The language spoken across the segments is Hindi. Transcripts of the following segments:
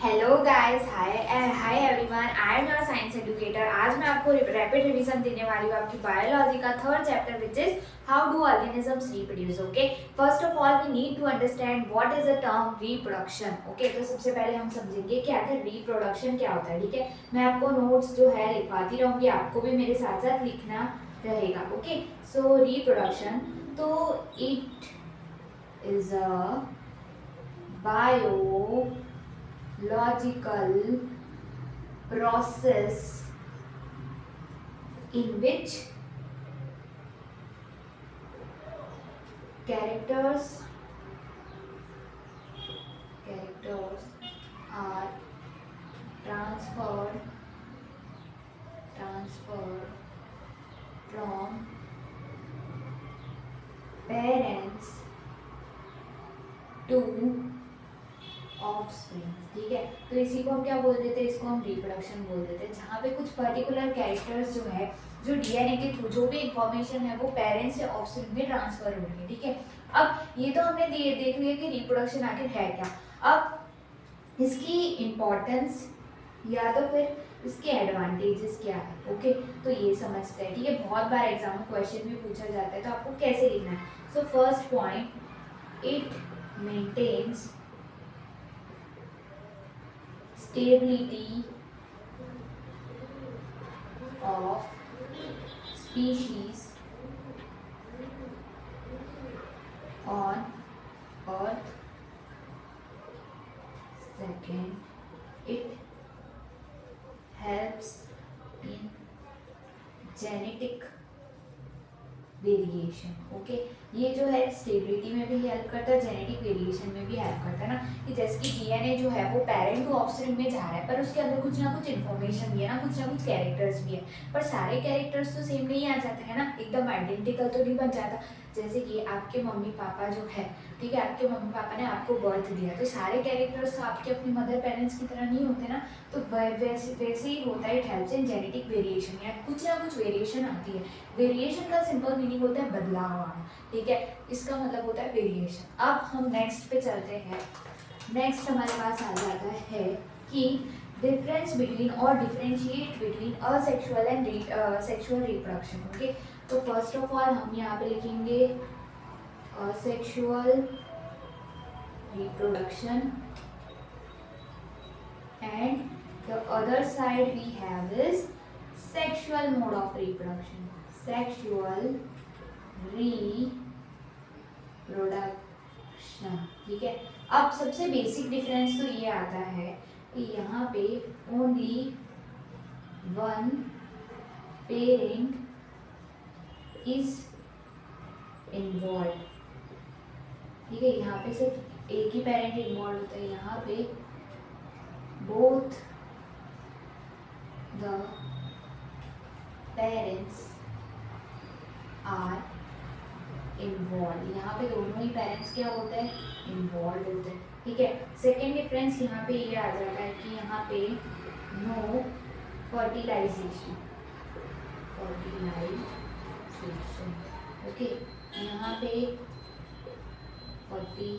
Hello guys, hi everyone, I am your science educator. आज मैं आपको रैपिड रिवीजन देने वाली हूँ आपकी बायोलॉजी का third chapter which is how do organisms reproduce. Okay, first of all we need to understand what is the term reproduction. Okay, तो सबसे पहले हम समझेंगे कि आखिर रिप्रोडक्शन क्या होता है। ठीक है, मैं आपको नोट्स जो है लिखवाती रहूंगी, आपको भी मेरे साथ साथ लिखना रहेगा। ओके, सो रिप्रोडक्शन, तो it is a bio logical process in which characters are transferred from parents to offspring. ठीक है, तो इसी को हम क्या बोल देते हैं, इसको हम रिप्रोडक्शन बोल देते हैं, जहाँ पे कुछ पर्टिकुलर कैरेक्टर्स जो है, जो डीएनए के थ्रू जो भी इंफॉर्मेशन है वो पेरेंट्स से ऑफस्प्रिंग में ट्रांसफर हो रही है। ठीक है, अब ये तो हमने देख लिया कि रिप्रोडक्शन आखिर है क्या। अब इसकी इम्पोर्टेंस या तो फिर इसके एडवांटेजेस क्या है। ओके, तो ये समझते हैं। ठीक है, बहुत बार एग्जाम में क्वेश्चन भी पूछा जाता है, तो आपको कैसे लिखना है। So first point, it maintains stability of species on earth. Second, it helps in genetic variation. Okay, ये जो है स्टेबिलिटी में भी हेल्प करता है, जेनेटिक वेरिएशन में भी हेल्प करता है ना, कि जैसे कि डीएनए जो है वो पेरेंट टू ऑफस्प्रिंग में जा रहा है, पर उसके अंदर कुछ ना कुछ इन्फॉर्मेशन भी है ना, कुछ ना कुछ कैरेक्टर्स भी है, पर सारे कैरेक्टर्स तो सेम नहीं आ जाते हैं ना, एकदम आइडेंटिकल तो नहीं बन जाता। जैसे कि आपके मम्मी पापा जो है, ठीक है, आपके मम्मी पापा ने आपको बर्थ दिया, तो सारे कैरेक्टर्स तो आपके अपने मदर पेरेंट्स की तरह नहीं होते ना, तो वैसे ही होता है। It helps in genetic variation, या कुछ ना कुछ वेरिएशन आती है। वेरिएशन का सिंपल मीनिंग होता है बदलाव आना। ठीक है, इसका मतलब होता है वेरिएशन। अब हम नेक्स्ट पे चलते हैं। नेक्स्ट हमारे पास आ जाता है कि डिफरेंस बिटवीन और differentiate between asexual and sexual reproduction. Okay, तो फर्स्ट ऑफ ऑल हम यहाँ पे लिखेंगे asexual reproduction and the other side we have is sexual mode of reproduction, sexual reproduction। ठीक है, अब सबसे बेसिक डिफरेंस तो ये आता है कि यहाँ पे only one parent is involve. ठीक है, यहाँ पे सिर्फ एक ही पेरेंट इन्वॉल्व होता है, यहाँ पे both the parents are involve. यहाँ पे दोनों ही पेरेंट्स क्या होते हैं, इन्वॉल्व होते हैं। ठीक है, सेकेंड डिफरेंस यहाँ पे ये आ जाता है कि यहाँ पे नो फर्टिलाइजेशन। ओके, यहाँ पे फर्टिलाइजेशन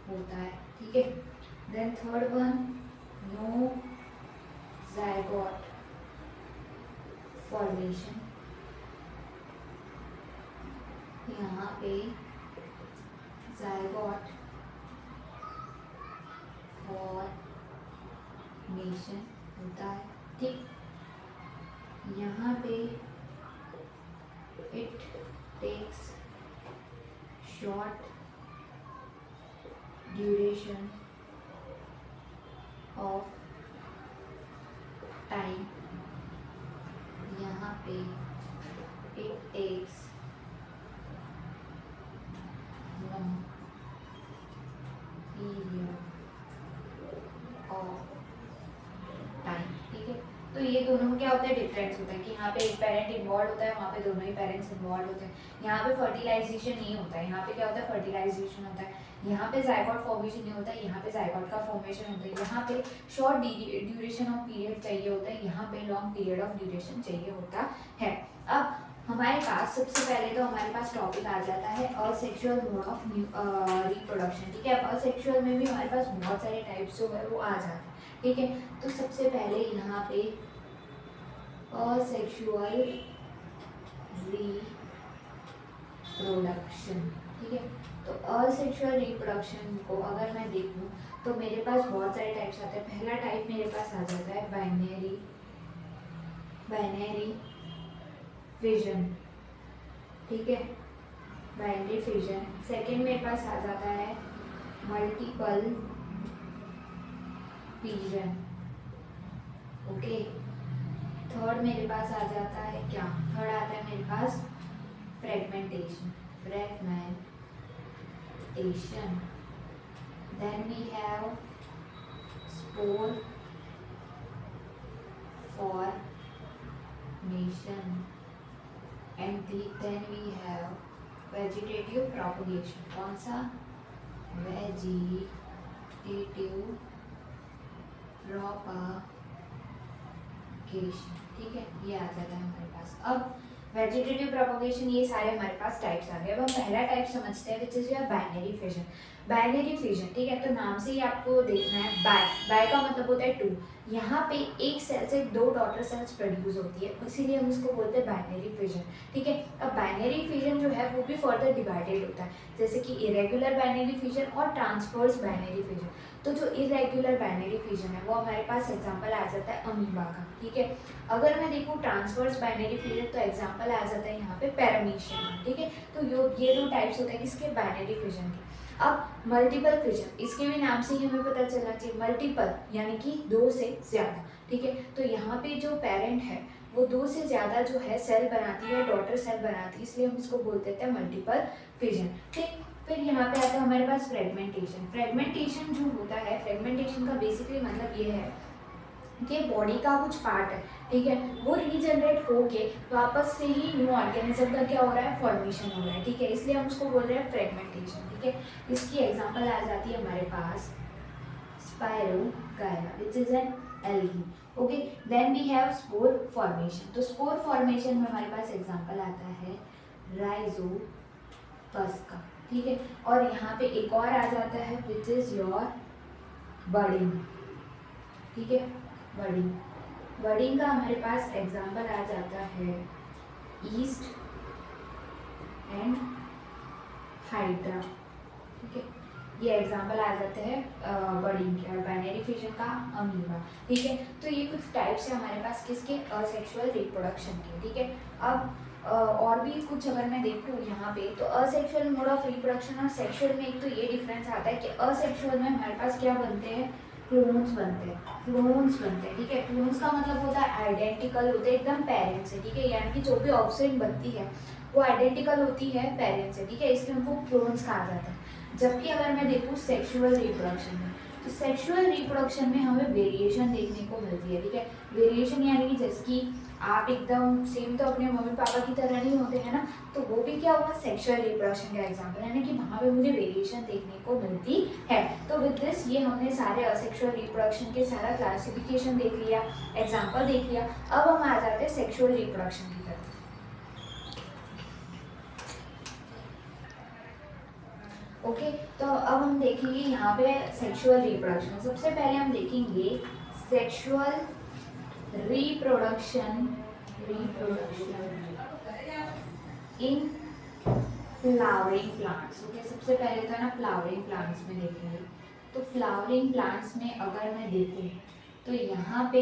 होता है। ठीक है, then third one, no zygote formation. यहाँ पे zygote फॉर्मेशन होता है। ठीक, यहाँ पे it takes short duration of time. यहाँ पे it takes long period of time. ठीक है, तो ये दोनों में क्या होता है, डिफरेंस होता है कि यहाँ पे एक पेरेंट इन्वॉल्व होता है, वहाँ पे दोनों ही पेरेंट्स इन्वॉल्व होते हैं। यहाँ पे फर्टिलाइजेशन नहीं होता है, यहाँ पे क्या होता है, फर्टिलाइजेशन होता है। यहाँ पे जायगोट फॉर्मेशन नहीं होता है, यहाँ पे जायगोट का फॉर्मेशन होता है। यहाँ पे शॉर्ट ड्यूरेशन ऑफ पीरियड चाहिए होता है, यहाँ पे लॉन्ग पीरियड ऑफ ड्यूरेशन चाहिए होता है। अब हमारे पास सबसे पहले तो हमारे पास टॉपिक आ जाता है असेक्सुअल मोड ऑफ रिप्रोडक्शन। ठीक है, अब असेक्सुअल में भी हमारे पास बहुत सारे टाइप्स जो है वो आ जाते हैं। ठीक है, तो सबसे पहले यहाँ पे असेक्सुअल रिप्रोडक्शन। ठीक है, तो असेक्सुअल रिप्रोडक्शन को अगर मैं देखूँ तो मेरे पास बहुत सारे टाइप्स आते हैं। पहला टाइप मेरे पास आ जाता है बाइनरी फिजन। ठीक है, बाइनरी फिजन। सेकेंड मेरे पास आ जाता है मल्टीपल फिजन। ओके, थर्ड मेरे पास आ जाता है क्या, थर्ड आता है मेरे पास fragmentation. Then we have spore formation and then we have vegetative propagation। कौन सा, वेजिटेटिव प्रोपागेशन। ठीक है, ये आ जाता है हमारे पास। अब वेजिटेटिव प्रोपोगेशन, ये सारे हमारे पास टाइप्स आ गए। अब हम पहला टाइप समझते हैं which is your binary fission. Binary fission, ठीक है, तो नाम से ही आपको देखना है, बाय का मतलब होता है टू। यहाँ पे एक सेल से दो डॉटर सेल्स प्रोड्यूस होती है, इसीलिए हम इसको बोलते हैं बाइनरी फिजन। ठीक है, अब बाइनरी फिजन जो है वो भी फर्दर डिवाइडेड होता है, जैसे कि इरेगुलर बाइनरी फिजन और ट्रांसवर्स बाइनरी फिजन। तो जो इरेगुलर बाइनरी फिजन है वो हमारे पास एग्जांपल आ जाता है अमीबा का। ठीक है, अगर मैं देखूँ ट्रांसवर्स बाइनरी फिजन तो एग्जांपल आ जाता है यहाँ पे पैरामीशियम। ठीक है, तो ये दो टाइप्स होते हैं किसके, बाइनरी फिजन के। अब मल्टीपल फिजन, इसके भी नाम से ही हमें पता चलना चाहिए, मल्टीपल यानी कि दो से ज्यादा। ठीक है, तो यहाँ पे जो पेरेंट है वो दो से ज्यादा जो है सेल बनाती है, डॉटर सेल बनाती है, इसलिए हम इसको बोलते हैं मल्टीपल फिजन। ठीक, फिर यहाँ पे आता है हमारे पास फ्रेगमेंटेशन। फ्रेगमेंटेशन जो होता है, फ्रेगमेंटेशन का बेसिकली मतलब ये है कि बॉडी का कुछ पार्ट है, ठीक है, वो रीजनरेट होके वापस से ही न्यू ऑर्गेनिज्म का क्या हो रहा है, फॉर्मेशन हो रहा है। ठीक है, इसलिए हम उसको बोल रहे हैं फ्रेगमेंटेशन। ठीक है, इसकी एग्जांपल आ जाती है हमारे पास spirogyra which is an algae. Okay, then we have spore formation. तो स्पोर फॉर्मेशन में हमारे पास एग्जांपल आता है राइजोपस का। ठीक है, और यहाँ पे एक और आ जाता है विच इज योर बर्डिंग। ठीक है, बर्डिंग का हमारे पास एग्जांपल आ जाता है ईस्ट एंड हाइड्रा। ठीक है, ये एग्जांपल आ जाते हैं बर्डिंग के, और बाइनरी फिजन का अमीबा। ठीक है, तो ये कुछ टाइप्स है हमारे पास किसके, असेक्सुअल रिप्रोडक्शन के। ठीक है, अब और भी कुछ अगर मैं देखूँ यहाँ पे, तो असेक्सुअल मोड ऑफ रिप्रोडक्शन और सेक्सुअल में एक तो ये डिफरेंस आता है कि असेक्सुअल में हमारे पास क्या बनते हैं, क्लोन्स बनते हैं। ठीक है, क्लोन्स का मतलब होता है आइडेंटिकल होते हैं एकदम पेरेंट्स से। ठीक है, यानी कि जो भी ऑफस्प्रिंग बनती है वो आइडेंटिकल होती है पेरेंट्स से। ठीक है, इसलिए उनको क्लोन्स कहा जाता है। जबकि अगर मैं देखूँ सेक्सुअल रिप्रोडक्शन में, तो सेक्सुअल रिप्रोडक्शन में हमें वेरिएशन देखने को मिलती है। ठीक है, वेरिएशन यानी कि जैसे कि आप एकदम सेम तो अपने मम्मी पापा की तरह नहीं होते हैं ना, तो वो भी क्या हुआ, सेक्सुअल रिप्रोडक्शन का एग्जाम्पल, यानी कि वहाँ पे मुझे वेरिएशन देखने को मिलती है। तो विद दिस ये हमने सारे असेक्सुअल रिप्रोडक्शन के सारा क्लासिफिकेशन देख लिया, एग्जाम्पल देख लिया। अब हम आ जाते हैं सेक्सुअल रिप्रोडक्शन की तरफ। ओके, तो अब हम देखेंगे यहाँ पे सेक्सुअल रिप्रोडक्शन। सबसे पहले हम देखेंगे sexual reproduction in flowering plants. Okay, सबसे पहले तो ना फ्लावरिंग प्लांट्स में देखेंगे। तो फ्लावरिंग प्लांट्स में अगर मैं देखूँ तो यहाँ पे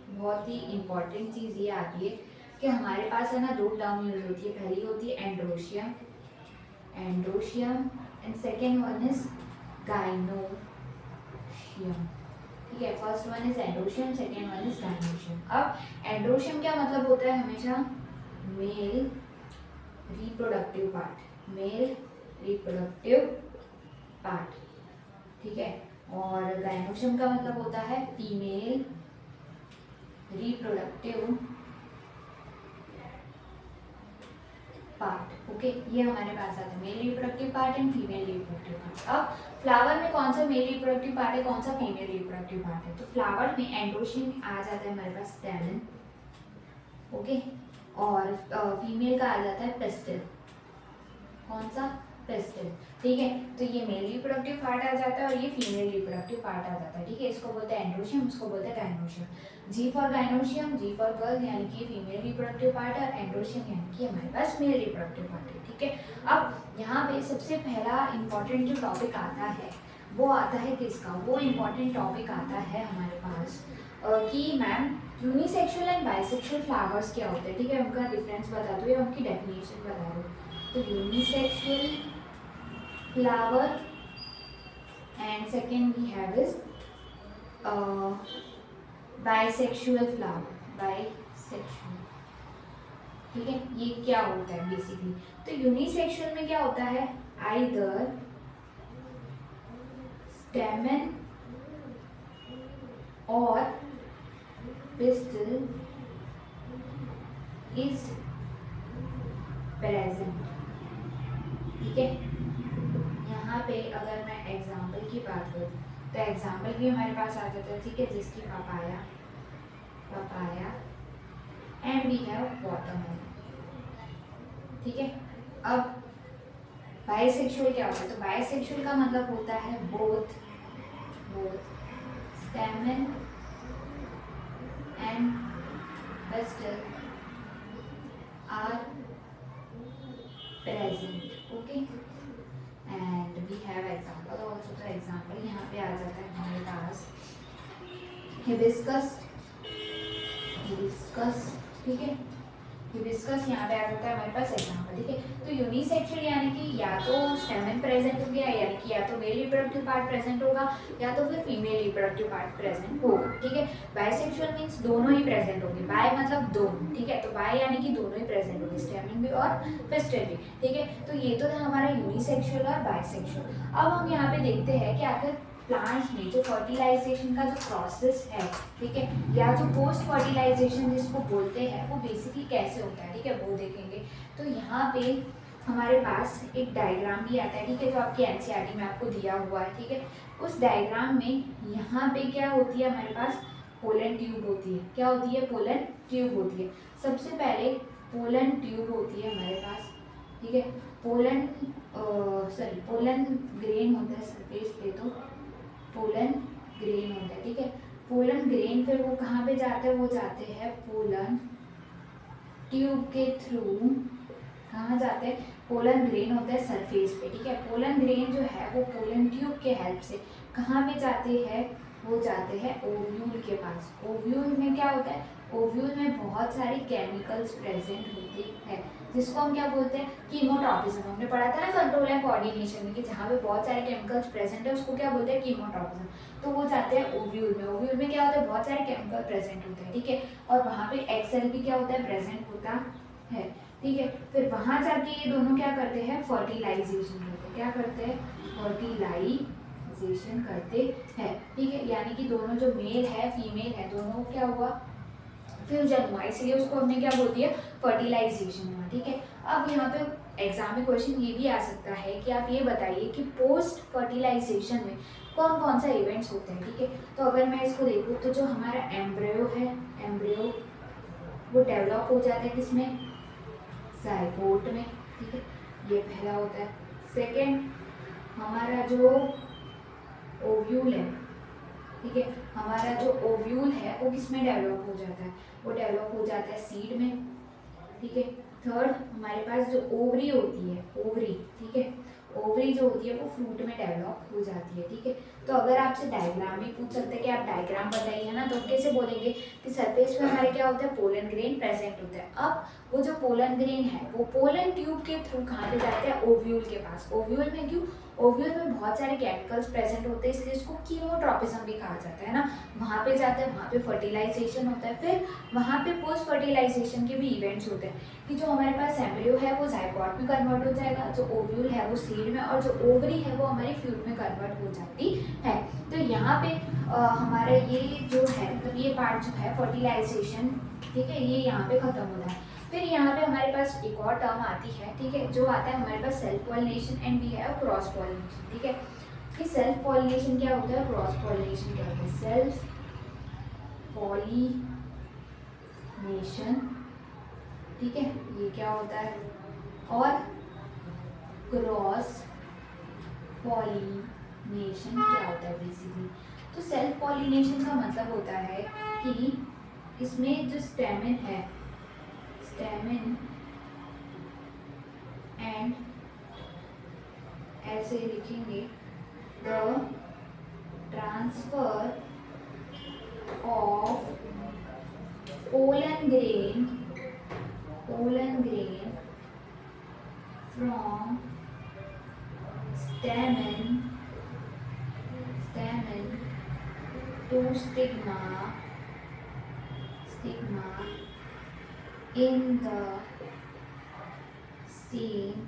बहुत ही इम्पॉर्टेंट चीज़ ये आती है कि हमारे पास है ना दो टर्म यूज होती है। पहली होती है androecium and second one is gynoecium. ठीक है, first one is androecium, second one is gynoecium. अब एंड्रोशियम क्या मतलब होता है, हमेशा मेल रिप्रोडक्टिव पार्ट। ठीक है, और गाइनोशियम का मतलब होता है फीमेल रिप्रोडक्टिव पार्ट। ओके, ये हमारे पास आता है male reproductive part and female reproductive part. अब फ्लावर में कौन सा मेल रिप्रोडक्टिव पार्ट है, कौन सा फीमेल रिप्रोडक्टिव पार्ट है, तो फ्लावर में एंड्रोशियम आ जाता है हमारे पास स्टैमेन। ओके, और फीमेल का आ जाता है पिस्टल। कौन सा? पिस्टल। ठीक है, तो ये मेल रिप्रोडक्टिव पार्ट आ जाता है और ये फीमेल रिप्रोडक्टिव पार्ट आ जाता है। ठीक है, इसको बोलते हैं एंड्रोशियम, इसको बोलते हैं gynoecium. G for gynoecium, G for girl यानी कि फीमेल रिप्रोडक्टिव पार्ट है, और एंड्रोशियम यानी कि हमारे पास मेल रिप्रोडक्टिव पार्ट है। ठीक है, अब यहाँ पे सबसे पहला इंपॉर्टेंट जो टॉपिक आता है वो आता है किसका? वो इम्पॉर्टेंट टॉपिक आता है हमारे पास कि ma'am unisexual and bisexual flowers क्या होते हैं। ठीक है, उनका डिफरेंस बता दो या उनकी डेफिनेशन बता दो। तो unisexual flower and second we have is bisexual flower, bisexual. ठीक है, ये क्या होता है बेसिकली? तो यूनिसेक्सुअल में क्या होता है? आइदर स्टेमन और pistil is present। ठीक है, यहाँ पे अगर मैं एग्जाम्पल की बात करूँ तो एग्जाम्पल भी हमारे पास आ जाता है। ठीक है, जिसकी papaya, papaya and we have watermelon. ठीक है, अब बाइसेक्सुअल क्या होता है? तो बाइसेक्सुअल का मतलब होता है both स्टेमन and pistil are present। okay, and we have example also। तो example यहाँ पे आ जाता है हमारे पास हिबिस्कस, हिबिस्कस। ठीक है, हिबिस्कस यहाँ पे आ जाता है हमारे पास एग्जाम्पल। ठीक है, तो यूनिसेक्सुअल यानी कि या तो स्टेमन प्रेजेंट हो गया, यानी कि या तो मेल रिप्रोडक्टिव पार्ट प्रेजेंट होगा या तो फिर फीमेल रिप्रोडक्टिव पार्ट प्रेजेंट होगा। ठीक है, बाइसेक्सुअल मीन्स दोनों ही प्रेजेंट होंगे। बाय मतलब दोनों। ठीक है, तो बाय यानी कि दोनों ही प्रेजेंट होंगे, स्टेमन भी और पिस्टल भी। ठीक है, तो ये तो था हमारा यूनिसेक्सुअल और बाइसेक्सुअल। अब हम यहाँ पे देखते हैं कि आखिर प्लांट्स में जो फर्टिलाइजेशन का जो प्रोसेस है, ठीक है, या जो पोस्ट फर्टिलाइजेशन जिसको बोलते हैं, वो बेसिकली कैसे होता है। ठीक है, वो देखेंगे। तो यहाँ पे हमारे पास एक डायग्राम भी आता है। ठीक है, जो आपके एनसीईआरटी में आपको दिया हुआ है। ठीक है, उस डायग्राम में यहाँ पे क्या होती है हमारे पास? पोलन ट्यूब होती है। क्या होती है? पोलन ट्यूब होती है। सबसे पहले पोलन ट्यूब होती है हमारे पास। ठीक है, पोलन पोलन ग्रेन होता है सरफेस पे, तो पोलन ग्रेन होता है। ठीक है, पोलन ग्रेन फिर वो कहाँ पे जाते हैं? वो जाते हैं पोलन ट्यूब के थ्रू। कहाँ जाते हैं? पोलन ग्रेन होता है सरफेस पे। ठीक है, पोलन ग्रेन जो है वो पोलन ट्यूब के हेल्प से कहाँ पे जाते हैं? वो जाते हैं ओव्यूल के पास। ओव्यूल में क्या होता है? ओव्यूल में बहुत सारे केमिकल्स प्रेजेंट होते हैं, जिसको हम क्या बोलते हैं? कीमोट्रॉपिज्म। हमने पढ़ा था ना कंट्रोल एंड कोऑर्डिनेशन में कि जहाँ पे बहुत सारे केमिकल्स प्रेजेंट है उसको क्या बोलते हैं? कीमोट्रॉपिज्म। तो वो जाते हैं ओव्यूल में। ओव्यूल में क्या होता है? बहुत सारे केमिकल प्रेजेंट होते हैं। ठीक है, और वहाँ पे एक्स सेल भी क्या होता है? प्रेजेंट होता है। ठीक है, फिर वहाँ जाके ये दोनों क्या करते हैं? फर्टिलाइजेशन करते हैं। क्या करते हैं? फर्टिलाइजेशन करते हैं। ठीक है, यानी कि दोनों जो मेल है फीमेल है दोनों क्या हुआ? फ्यूजन हुआ, इसलिए उसको हमने क्या बोल दिया? फर्टिलाइजेशन हुआ। ठीक है, अब यहाँ पे एग्जाम में क्वेश्चन ये भी आ सकता है कि आप ये बताइए कि पोस्ट फर्टिलाइजेशन में कौन कौन सा इवेंट्स होते हैं। ठीक है, तो अगर मैं इसको देखूँ तो जो हमारा एम्ब्रियो है, एम्ब्रियो वो डेवलप हो जाता है किसमें? जाइगोट में। ठीक है, ये पहला होता है। सेकेंड, हमारा जो ओव्यूल है, ठीक है, हमारा जो ओव्यूल है वो किसमें डेवलप हो जाता है? वो डेवलप हो जाता है सीड में। ठीक है, थर्ड, हमारे पास जो ओवरी होती है, ओवरी, ठीक है, ओवरी जो होती है वो फ्रूट में डेवलप हो जाती है। ठीक है, तो अगर आपसे डायग्राम भी पूछ सकते हैं कि आप डायग्राम बताइए ना, तो कैसे बोलेंगे कि सरफेस में हमारे क्या होता है? पोलन ग्रेन प्रेजेंट होता है। अब वो जो पोलन ग्रेन है वो पोलन ट्यूब के थ्रू कहाँ पे जाते हैं? ओव्यूल के पास। ओव्यूल में क्यों? ओव्यूल में बहुत सारे केमिकल्स प्रेजेंट होते हैं, इसलिए इसको कीमोट्रॉपिज्म भी कहा जाता है ना। वहाँ पे जाते हैं, वहाँ पे फर्टिलाइजेशन होता है, फिर वहाँ पे पोस्ट फर्टिलाइजेशन के भी इवेंट्स होते हैं कि जो हमारे पास एम्ब्रियो है वो जाइगोट में कन्वर्ट हो जाएगा, जो ओव्यूल है वो सीड में, और जो ओवरी है वो हमारी फ्रूट में कन्वर्ट हो जाती है। तो यहाँ पे हमारा ये जो है मतलब ये पार्ट जो है फर्टिलाइजेशन, ठीक है, ये यहाँ पे खत्म होता है। फिर यहाँ पे हमारे पास एक और टर्म आती है, ठीक है, जो आता है हमारे पास self pollination and we have cross pollination. ठीक है, कि सेल्फ पॉलिनेशन क्या होता है? क्रॉस पॉलिनेशन क्या होता है? सेल्फ पॉलिनेशन, ठीक है, ये क्या होता है। और क्रॉस पॉलिनेशन क्या होता है बेसिकली, तो सेल्फ पॉलिनेशन का मतलब होता है कि इसमें जो स्टेमन है, स्टेमन एंड ऐसे लिखेंगे the transfer of pollen grain from stamen to stigma in the same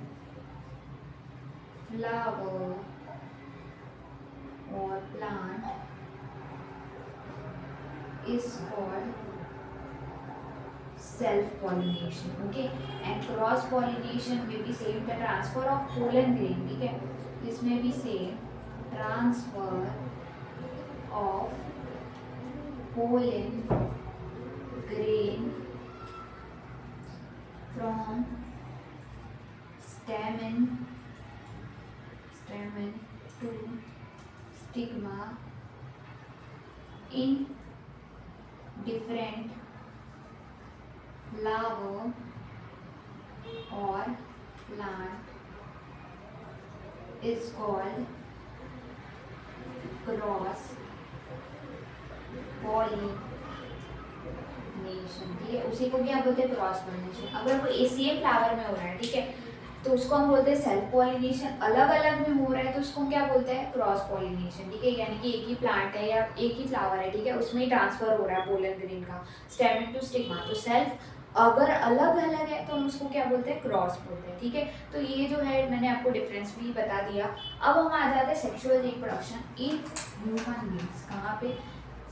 flower or plant is called self pollination. Okay, and cross pollination may be same, the transfer of pollen grain, ठीक है, इसमें भी same transfer of pollen grain from stamen to stigma in different flower or plant is called cross pollination, ठीक है, उसी को क्या बोलते हैं, क्रॉस पॉलिनेशन। अगर वो सेम फ्लावर में हो रहा है, ठीक है, तो उसको हम बोलते हैं सेल्फ पॉलिनेशन। अलग अलग में हो रहा है तो उसको हम क्या बोलते हैं, क्रॉस पॉलिनेशन, ठीक है, यानी कि एक ही प्लांट है या एक ही फ्लावर है, ठीक है, उसमें ही ट्रांसफर हो रहा है पोलन ग्रेन का स्टेमन टू स्टिग्मा। तो सेल्फ अगर अलग अलग है तो हम उसको क्या बोलते हैं, क्रॉस बोलते हैं, ठीक है। तो ये जो है मैंने आपको डिफरेंस भी बता दिया। अब हम आ जाते हैं sexual reproduction in human beings. कहाँ पे,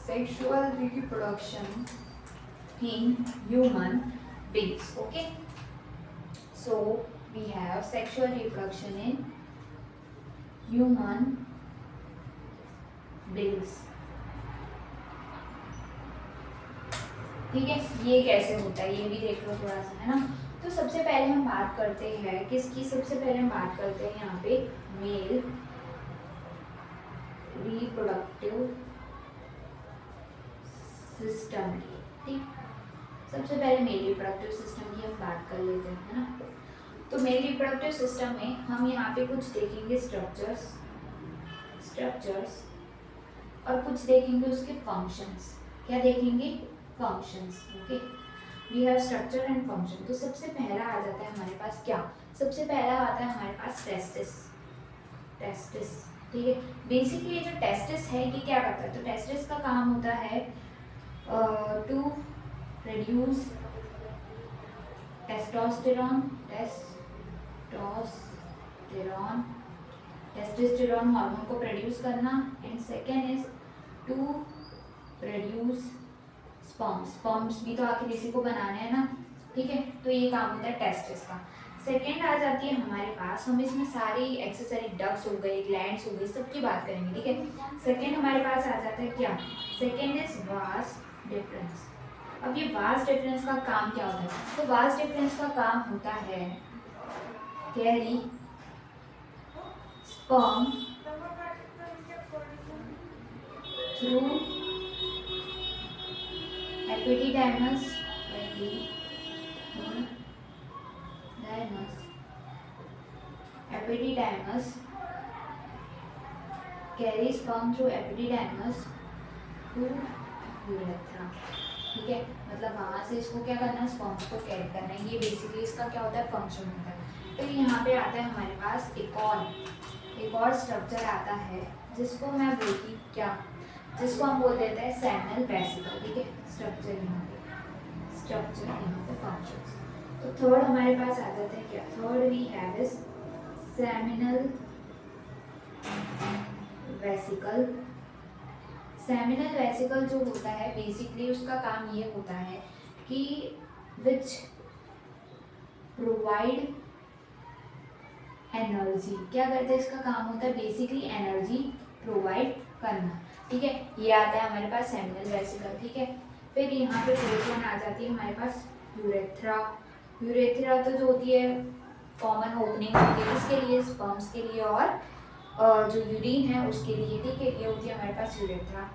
sexual reproduction in human beings. Okay, so we have sexual reproduction in human beings, ठीक है। ये कैसे होता है ये भी देख लो थोड़ा सा, है ना। तो सबसे पहले हम बात करते हैं किसकी, सबसे पहले हम बात करते हैं यहाँ पे मेल रिप्रोडक्टिव सिस्टम की, ठीक। सबसे पहले मेल रिप्रोडक्टिव सिस्टम की हम बात कर लेते हैं, है ना। तो मेल रिप्रोडक्टिव सिस्टम में हम यहाँ पे कुछ देखेंगे स्ट्रक्चर्स और कुछ देखेंगे उसके फंक्शंस। क्या देखेंगे, functions. Okay, we have structure and function. तो सबसे पहला आ जाता है हमारे पास क्या, सबसे पहला आता है हमारे पास टेस्टिस, ठीक है। बेसिकली जो टेस्टिस है ये क्या करता है, तो टेस्टिस का काम होता है टू प्रोड्यूस टेस्टोस्टेरोन हार्मोन को प्रोड्यूस करना, and second is to produce sperms भी तो आखिर इसी को बनाने हैं ना, ठीक है। तो ये काम होता है टेस्टिस का। सेकेंड आ जाती है हमारे पास, हम इसमें सारी एक्सेसरी डक्ट्स हो गई, ग्लैंड्स हो गई, सबकी बात करेंगे, ठीक है। सेकेंड हमारे पास आ जाता है क्या, सेकेंड इज वास डिफरेंस। अब ये वास डिफरेंस का काम क्या होता है, तो वास डिफरेंस का काम होता है carry sperm through epididymis carry sperm through epididymis to urethra, ठीक है। मतलब वहाँ से इसको क्या करना है, स्पर्म को कैरी करना है। ये बेसिकली इसका क्या होता है, फंक्शन होता है। फिर यहाँ पे आता है हमारे पास एक और स्ट्रक्चर आता है जिसको मैं बोलती क्या, जिसको हम बोल देते हैं सेमिनल वेसिकल, ठीक है। स्ट्रक्चर यहाँ पे फंक्शंस। तो थर्ड हमारे पास आ जाते हैं क्या, third we have is seminal vesicle. Seminal vesicle जो होता है बेसिकली उसका काम ये होता है कि विच प्रोवाइड एनर्जी। क्या करते हैं, इसका काम होता है बेसिकली एनर्जी प्रोवाइड करना, ठीक है। ये आता है हमारे पास सेमिनल वेसिकल, ठीक है। फिर यहाँ पे फोर्थ वन आ जाती है हमारे पास यूरेथ्रा। यूरेथ्रा तो जो होती है कॉमन ओपनिंग होती है किसके लिए, स्पर्म्स के लिए, और जो यूरिन है उसके लिए, ठीक है। ये होती है हमारे पास यूरेथ्रा।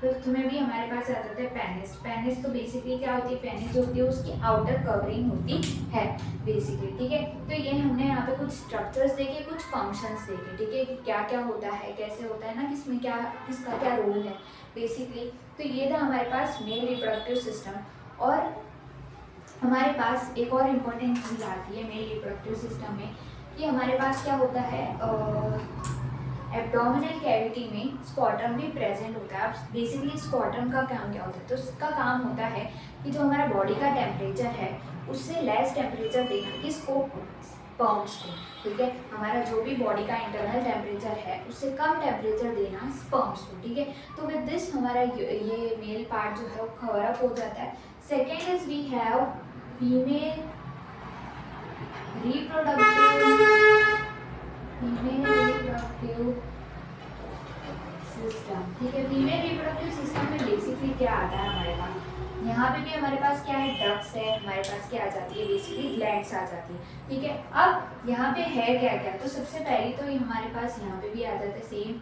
फिफ्थ में भी हमारे पास आ जाता है पेनिस। पेनिस तो बेसिकली क्या होती है, पेनिस जो होती है उसकी आउटर कवरिंग होती है बेसिकली, ठीक है। तो ये हमने यहाँ पे कुछ स्ट्रक्चर्स देखे, कुछ फंक्शंस देखे, ठीक है, कि क्या क्या होता है, कैसे होता है ना, किसमें क्या, किसका क्या रोल है बेसिकली। तो ये था हमारे पास मेल रिप्रोडक्टिव सिस्टम। और हमारे पास एक और इम्पोर्टेंट चीज़ आती है मेल रिप्रोडक्टिव सिस्टम में, कि हमारे पास क्या होता है, एब्डोमिनल कैविटी में स्पॉटम भी प्रेजेंट होता है। अब बेसिकली स्पॉटम का काम क्या होता है, तो इसका काम होता है कि जो हमारा बॉडी का टेम्परेचर है उससे लेस टेम्परेचर देना किसको, स्पर्म्स को, ठीक है। हमारा जो भी बॉडी का इंटरनल टेम्परेचर है उससे कम टेम्परेचर देना स्पर्म्स को, ठीक है। तो विद दिस हमारा ये मेल पार्ट जो है वो कवर अप हो जाता है। Second is we have female reproductive system, ठीक है। फीमेल रिप्रोडक्टिव सिस्टम में बेसिकली क्या आता है हमारे पास, यहाँ पे भी हमारे पास क्या है, डक्स है, हमारे पास क्या आ जाती है, बेसिकली ग्लैंड्स आ जाती है, ठीक है। अब यहाँ पे है क्या क्या, तो सबसे पहले तो हमारे पास यहाँ पे भी आ जाता है सेम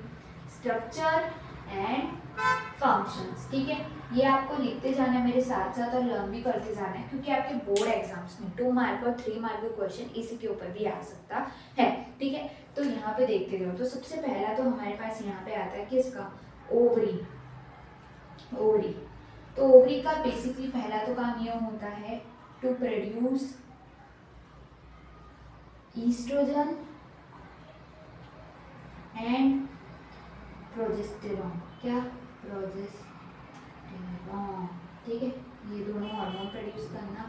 स्ट्रक्चर एंड फंक्शंस, ठीक है। ये आपको लिखते जाना है मेरे साथ साथ और लर्न भी करते जाना है, क्योंकि आपके बोर्ड एग्जाम्स में 2 मार्क और 3 मार्क का क्वेश्चन इसी के ऊपर भी आ सकता है, ठीक है। तो यहाँ पे देखते जाओ, तो सबसे पहला तो हमारे पास यहाँ पे आता है किसका, ओवरी। ओवरी, तो ओवरी का बेसिकली पहला तो काम ये होता है to produce oestrogen and progesterone, क्या, प्रोजेस्टेरॉन, ठीक है। ये दोनों हार्मोन प्रोड्यूस करना,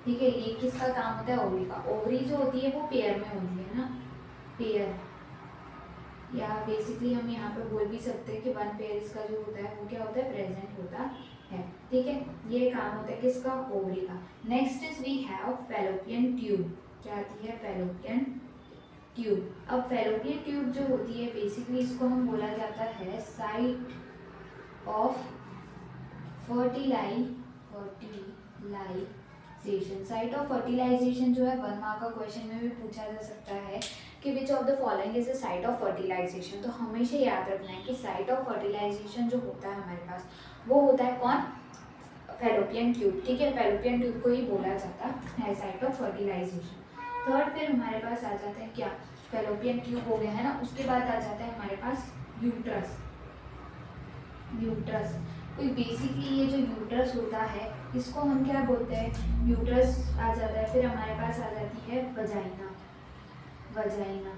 ठीक है। ये किसका काम होता है, ओवरी का। ओवरी जो होती है वो पेयर में होती है ना, पेयर, या बेसिकली हम यहाँ पे बोल भी सकते हैं कि वन पेयर इसका जो होता है वो क्या होता है, प्रेजेंट होता है, ठीक है। ये काम होता है किसका, ओवरी का। Next is we have fallopian tube, क्या आती है, फैलोपियन ट्यूब। अब फैलोपियन ट्यूब जो होती है बेसिकली इसको हम बोला जाता है site of fertilisation. Site of fertilisation जो है 1 मार्क का क्वेश्चन में भी पूछा जा सकता है कि which of the following is the site of fertilisation. तो हमेशा याद रखना है कि साइट ऑफ फर्टिलाइजेशन जो होता है हमारे पास वो होता है कौन, फैलोपियन ट्यूब, ठीक है। फैलोपियन ट्यूब को ही बोला जाता है साइट ऑफ फर्टिलाइजेशन। थर्ड फिर हमारे पास आ जाता है क्या, फैलोपियन ट्यूब हो गया है ना, उसके बाद आ जाता है हमारे पास यूट्रस। यूट्रस, तो बेसिकली ये जो यूट्रस होता है इसको हम क्या बोलते हैं, यूट्रस आ जाता है। फिर हमारे पास आ जाती है वजाइना। वजाइना,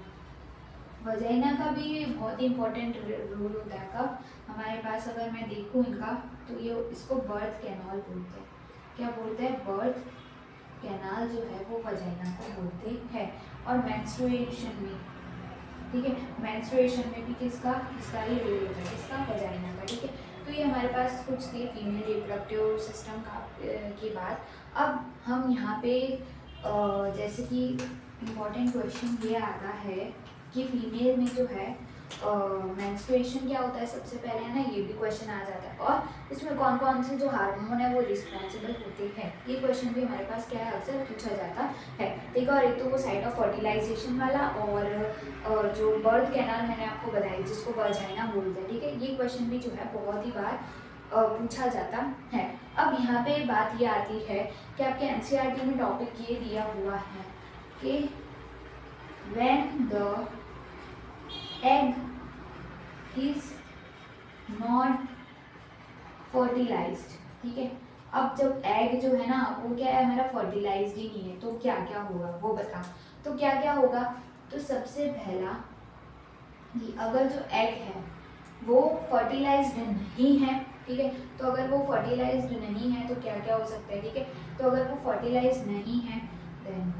वजाइना का भी बहुत ही इंपॉर्टेंट रोल होता है। कब, हमारे पास अगर मैं देखूँ इनका, तो ये इसको बर्थ कैनाल बोलते हैं, क्या बोलते हैं, बर्थ कैनाल जो है वो वजाइना को बोलते हैं। और मेंस्ट्रुएशन में, ठीक है, मेंस्ट्रुएशन में भी किसका, इसका ही रोल होता है, किसका, वजाइना का, ठीक है। तो ये हमारे पास कुछ थी फीमेल रिप्रोडक्टिव सिस्टम का की बात। अब हम यहाँ पे जैसे कि इम्पॉर्टेंट क्वेश्चन ये आता है कि फीमेल में जो है मेंस्ट्रुएशन क्या होता है, सबसे पहले है ना, ये भी क्वेश्चन आ जाता है। और इसमें कौन कौन से जो हार्मोन है वो रिस्पॉन्सिबल होते हैं, ये क्वेश्चन भी हमारे पास क्या है, अक्सर पूछा जाता है, ठीक है। और एक तो वो साइट ऑफ फर्टिलाइजेशन वाला, और जो बर्थ कैनाल मैंने आपको बताई जिसको वजाइना बोलते हैं, ठीक है। ये क्वेश्चन भी जो है बहुत ही बार पूछा जाता है। अब यहाँ पे बात ये आती है कि आपके एनसीईआरटी में टॉपिक ये दिया हुआ है कि when the egg is not fertilised, ठीक है। अब जब एग जो है ना वो क्या है, हमारा फर्टिलाइज्ड ही नहीं है, तो क्या क्या होगा वो बता। तो क्या क्या होगा, तो सबसे पहला कि अगर जो एग है वो फर्टिलाइज्ड नहीं है, ठीक है। तो अगर वो फर्टिलाइज्ड नहीं है तो क्या क्या हो सकता है, ठीक है। तो अगर वो फर्टिलाइज्ड नहीं है देन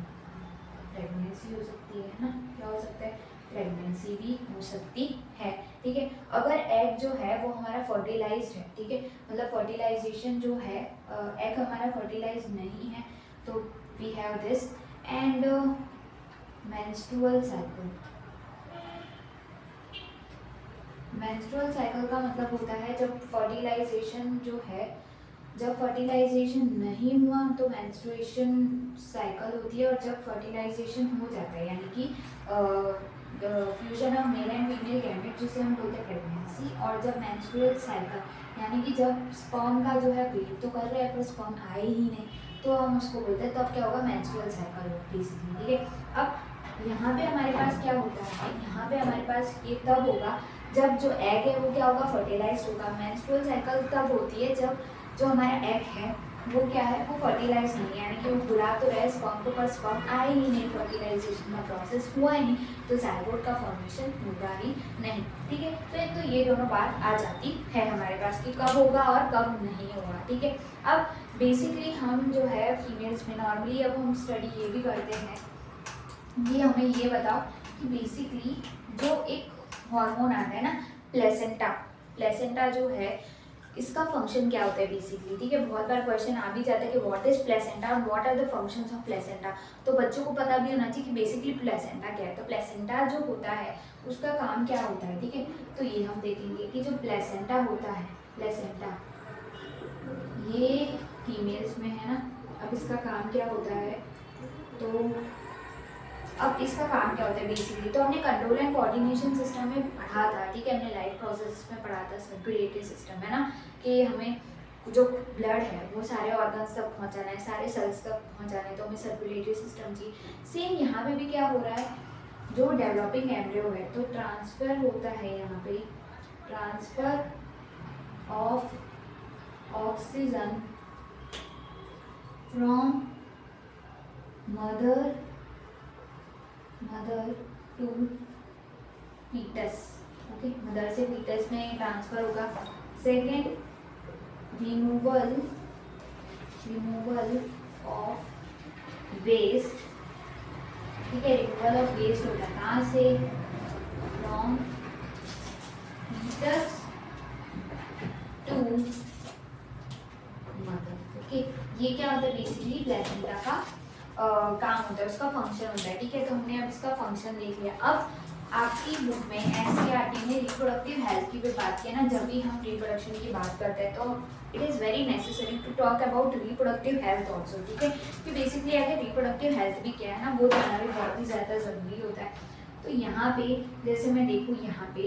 प्रेगनेंसी हो सकती है ना, क्या हो सकता है, प्रेगनेंसी भी हो सकती है, ठीक है। अगर एग जो है वो हमारा फर्टिलाइज्ड है, ठीक है, मतलब फर्टिलाइजेशन जो है एग हमारा फर्टिलाइज्ड नहीं है, तो we have this. And menstrual cycle, menstrual cycle का मतलब होता है जब फर्टिलाइजेशन जो है जब फर्टिलाइजेशन नहीं हुआ तो मेंस्ट्रुएशन साइकिल होती है, और जब फर्टिलाइजेशन हो जाता है यानी कि fusion of male and female gamete जिसे हम बोलते हैं प्रेगनेंसी, और जब मेंस्ट्रुअल साइकिल यानी कि जब स्पर्म का जो है वेट तो कर रहे हैं पर स्पर्म आए ही नहीं, तो हम उसको बोलते हैं तब क्या होगा, मेंस्ट्रुअल साइकिल होगा बेसिकली। ठीक है, अब यहाँ पे हमारे पास क्या होता है, यहाँ पे हमारे पास ये तब होगा जब जो एग है वो क्या होगा, फर्टिलाइज होगा। मेंस्ट्रुअल साइकिल तब होती है जब जो हमारा एग है वो क्या है, वो फर्टिलाइज नहीं है, यानी कि वो बुला तो रहे स्पर्म को पर स्पर्म आए ही नहीं, फर्टिलाइजेशन का प्रोसेस हुआ ही नहीं, तो जाइगोट का फॉर्मेशन होगा ही नहीं। ठीक है, तो एक तो ये दोनों बात आ जाती है हमारे पास कि कब होगा और कब नहीं होगा। ठीक है, अब बेसिकली हम जो है फीमेल्स में नॉर्मली अब हम स्टडी ये भी करते हैं कि हमें ये बताओ कि बेसिकली जो एक हार्मोन आता है ना प्लेसेंटा, प्लेसेंटा जो है इसका फंक्शन क्या होता है बेसिकली। ठीक है, बहुत बार क्वेश्चन आ भी जाता है कि व्हाट इज प्लेसेंटा और what are the functions of placenta, तो बच्चों को पता भी होना चाहिए कि बेसिकली प्लेसेंटा क्या है। तो प्लेसेंटा जो होता है उसका काम क्या होता है, ठीक है, तो ये हम देखेंगे कि जो प्लेसेंटा होता है, प्लेसेंटा ये फीमेल्स में है ना, अब इसका काम क्या होता है, तो अब इसका काम क्या होता है बेसिकली, तो हमने कंट्रोल एंड कोऑर्डिनेशन सिस्टम में पढ़ा था। ठीक है, हमने लाइफ प्रोसेस में पढ़ा था, सर्कुलेटरी सिस्टम है ना, कि हमें जो ब्लड है वो सारे ऑर्गन्स तक पहुंचाना है, सारे सेल्स तक पहुंचाना है, तो हमें सर्कुलेटरी सिस्टम चाहिए। सेम यहाँ पे भी क्या हो रहा है, जो डेवलपिंग एम्ब्रियो है तो ट्रांसफर होता है, यहाँ पे transfer of oxygen from mother to foetus. Okay, mother से फीटस में ट्रांसफर होगा। Second, removal of waste. ठीक है, रिमूवल ऑफ वेस्ट होगा कहाँ से, from foetus to mother. Okay, ये क्या होता है बेसिकली प्लेसेंटा का काम होता है, उसका फंक्शन होता है। ठीक है, तो हमने अब इसका फंक्शन देख लिया। अब आपकी बुक में एनसीईआरटी में रिप्रोडक्टिव हेल्थ की भी बात की है ना, जब भी हम रिप्रोडक्शन की बात करते हैं तो it is very necessary to talk about reproductive health also. ठीक है, कि बेसिकली अगर रिप्रोडक्टिव हेल्थ भी क्या है ना, वो जानना भी बहुत ही ज़्यादा ज़रूरी होता है। तो यहाँ पे जैसे मैं देखूँ यहाँ पे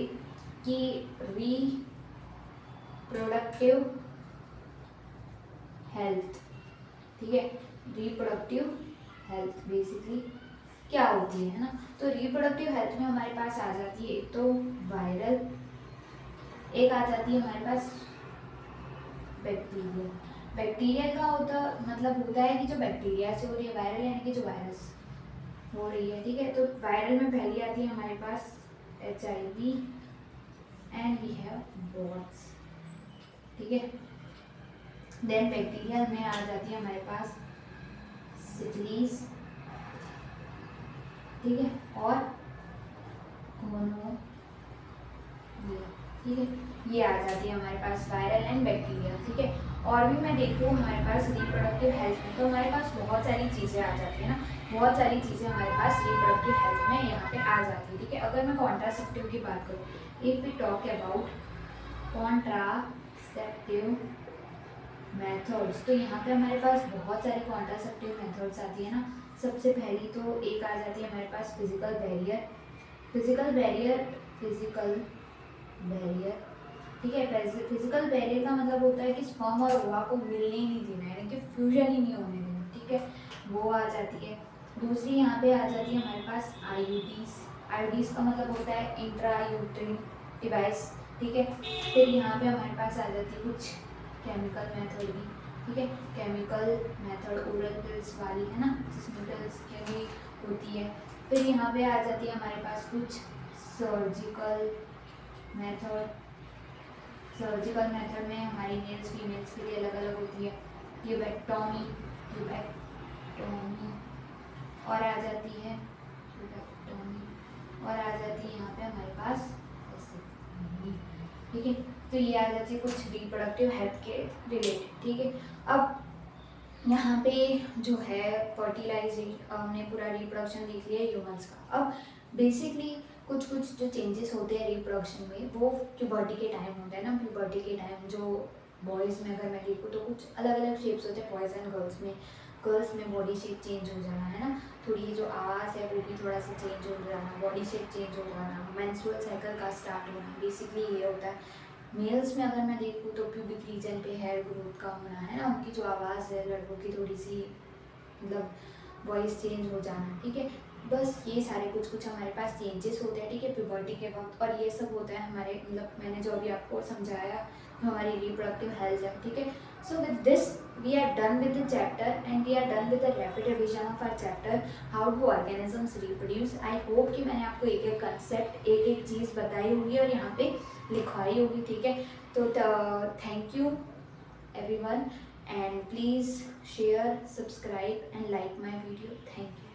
कि रिप्रोडक्टिव हेल्थ, ठीक है, रिप्रोडक्टिव हेल्थ बेसिकली क्या होती है ना, तो रिप्रोडक्टिव हेल्थ में हमारे पास आ जाती है एक तो वायरल, एक आ जाती है हमारे पास बैक्टीरियल। बैक्टीरियल का होता है कि जो बैक्टीरिया से हो रही है, वायरल यानी कि जो वायरस हो रही है। ठीक है, तो वायरल में पहली आती है हमारे पास HIV and we have bots. ठीक है, देन बैक्टीरियल में आ जाती है हमारे पास सिफिलिस। ठीक है, और गोनोरिया। ठीक है, ये आ जाती है हमारे पास वायरल एंड बैक्टीरियल। ठीक है, और भी मैं देखूँ हमारे पास रिप्रोडक्टिव हेल्थ में तो हमारे पास बहुत सारी चीज़ें आ जाती है ना, बहुत सारी चीज़ें हमारे पास रिप्रोडक्टिव हेल्थ में यहाँ पे आ जाती है। ठीक है, अगर मैं कॉन्ट्रासेप्टिव की बात करूँ, if we talk about contraceptive methods, तो यहाँ पे हमारे पास बहुत सारी कॉन्ट्रासेप्टिव मेथड्स आती है ना। सबसे पहली तो एक आ जाती है हमारे पास फिजिकल बैरियर। ठीक है, फिजिकल बैरियर का मतलब होता है कि स्पर्म और ओवा को मिलने ही नहीं देना, यानी कि फ्यूजन ही नहीं होने देना। ठीक है, वो आ जाती है। दूसरी यहाँ पे आ जाती है हमारे पास आईयूडीज का मतलब होता है इंट्रा यूट्रिन डिवाइस। ठीक है, फिर यहाँ पे हमारे पास आ जाती है कुछ केमिकल मेथड भी। ठीक है, केमिकल मेथड ओरल पिल्स वाली है ना, जिसमें पिल्स की होती है। फिर यहाँ पे आ जाती है हमारे पास कुछ सर्जिकल मेथड में हमारी मेल्स फीमेल्स के लिए अलग अलग होती है। ट्यूबेक्टोमी और आ जाती है यहाँ पे हमारे पास vasectomy। ठीक है, तो ये आ जाती है कुछ रिप्रोडक्टिव हेल्थ के रिलेटेड। ठीक है, अब यहाँ पे जो है फर्टिलाइजेशन हमने पूरा रिप्रोडक्शन देख लिया ह्यूमंस का। अब बेसिकली कुछ जो चेंजेस होते हैं रिप्रोडक्शन में वो प्यूबर्टी के टाइम होता है ना, प्यूबर्टी के टाइम जो बॉयज़ में अगर मैं देखूँ तो कुछ अलग अलग शेप्स होते हैं बॉयज़ एंड गर्ल्स में बॉडी शेप चेंज हो जाना है ना, थोड़ी जो आवाज़ है वो भी थोड़ा सा चेंज हो जाना, बॉडी शेप चेंज हो जाना, मेंस्ट्रुअल साइकिल का स्टार्ट होना, बेसिकली ये होता है। मेल्स में अगर मैं देखूँ तो प्यूबिक रीजन पे हेयर ग्रोथ का होना है ना, उनकी जो आवाज़ है लड़कों की थोड़ी सी मतलब वॉइस चेंज हो जाना, ठीक है। बस ये सारे कुछ कुछ हमारे पास चेंजेस होते हैं, ठीक है, प्यूबर्टी के वक्त। और ये सब होता है हमारे मतलब मैंने जो अभी आपको समझाया हमारी रिप्रोडक्टिव हेल्थ है, ठीक है। So with this we are done with the chapter and we are done with the rapid revision of our chapter how do organisms reproduce. I hope कि मैंने आपको एक एक कंसेप्ट एक एक चीज़ बताई होगी और यहाँ पे लिखवाई होगी, ठीक है। तो thank you everyone, and please share, subscribe and like my video. Thank you.